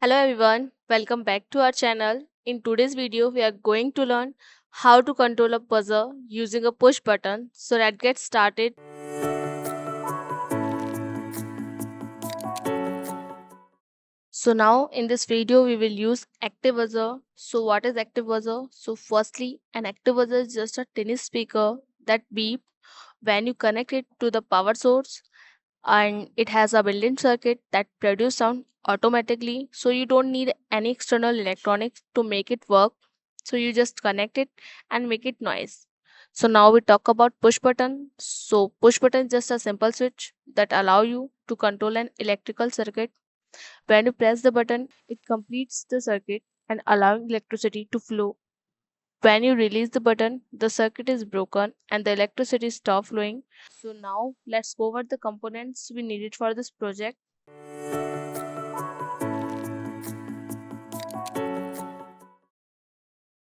Hello everyone, welcome back to our channel. In today's video, we are going to learn how to control a buzzer using a push button. So let's get started. So now in this video, we will use active buzzer. So what is active buzzer? So firstly, an active buzzer is just a tennis speaker that beep when you connect it to the power source, and it has a built-in circuit that produce sound automatically, so you don't need any external electronics to make it work. So you just connect it and make it noise. So now we talk about push button. So push button is just a simple switch that allow you to control an electrical circuit. When you press the button, it completes the circuit and allowing electricity to flow. When you release the button, the circuit is broken and the electricity stops flowing. So now let's go over the components we needed for this project.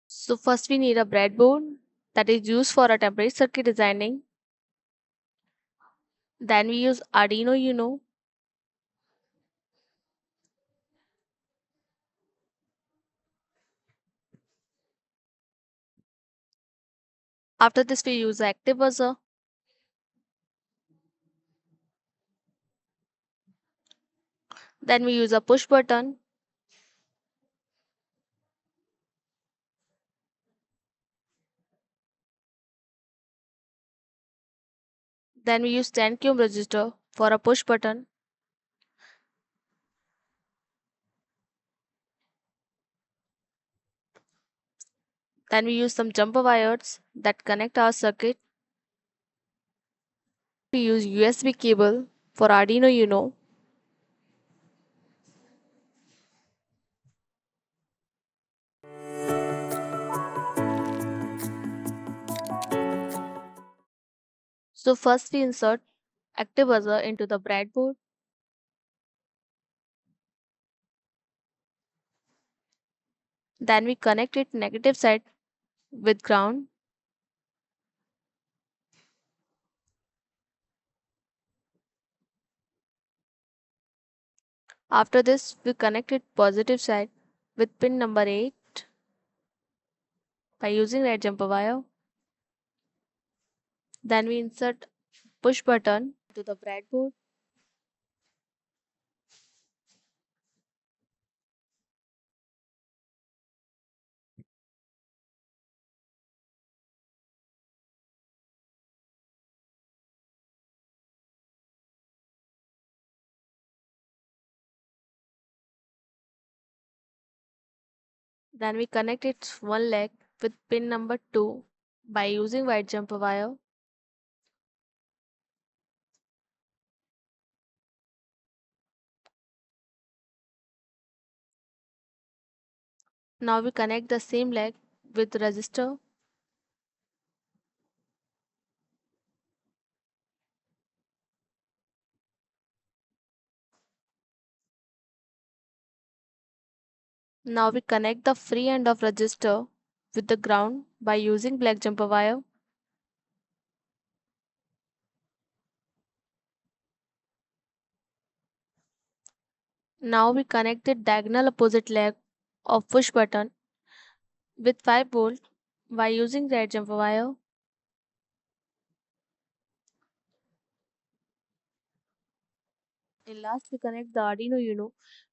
So first we need a breadboard that is used for a temporary circuit designing. Then we use Arduino Uno. After this we use active buzzer. Then we use a push button. Then we use 10 ohm resistor for a push button. Then we use some jumper wires that connect our circuit. We use USB cable for Arduino Uno. So first we insert active buzzer into the breadboard. Then we connect it negative side with ground. After this we connect it positive side with pin number 8 by using red jumper wire. Then we insert push button to the breadboard. Then we connect its one leg with pin number 2 by using white jumper wire. Now we connect the same leg with resistor. Now we connect the free end of resistor with the ground by using black jumper wire. Now we connect the diagonal opposite leg of push button with 5 volt by using red jumper wire. And last we connect the Arduino Uno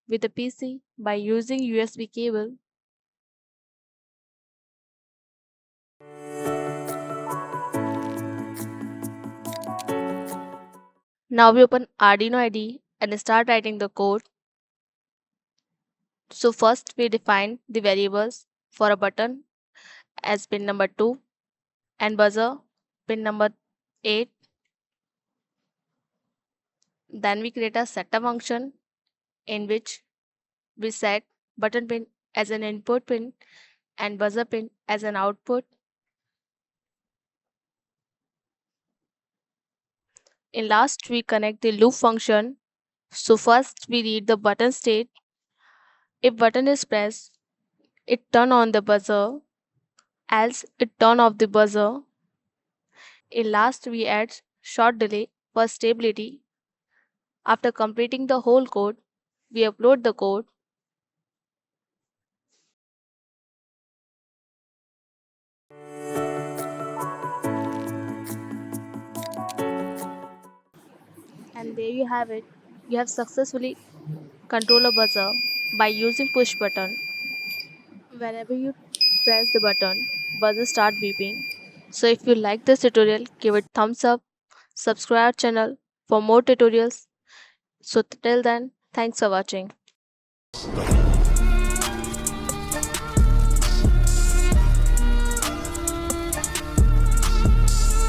with the PC by using USB cable. Now we open Arduino IDE and start writing the code. So first we define the variables for a button as pin number 2 and buzzer pin number 8. Then we create a setup function in which we set button pin as an input pin and buzzer pin as an output. In last we connect the loop function. So first we read the button state. If button is pressed, it turn on the buzzer, else it turn off the buzzer. In last we add short delay for stability. After completing the whole code, we upload the code. you have it. You have successfully controlled a buzzer by using push button. Whenever you press the button, buzzer start beeping. So if you like this tutorial, give it thumbs up, subscribe our channel for more tutorials. So till then, thanks for watching.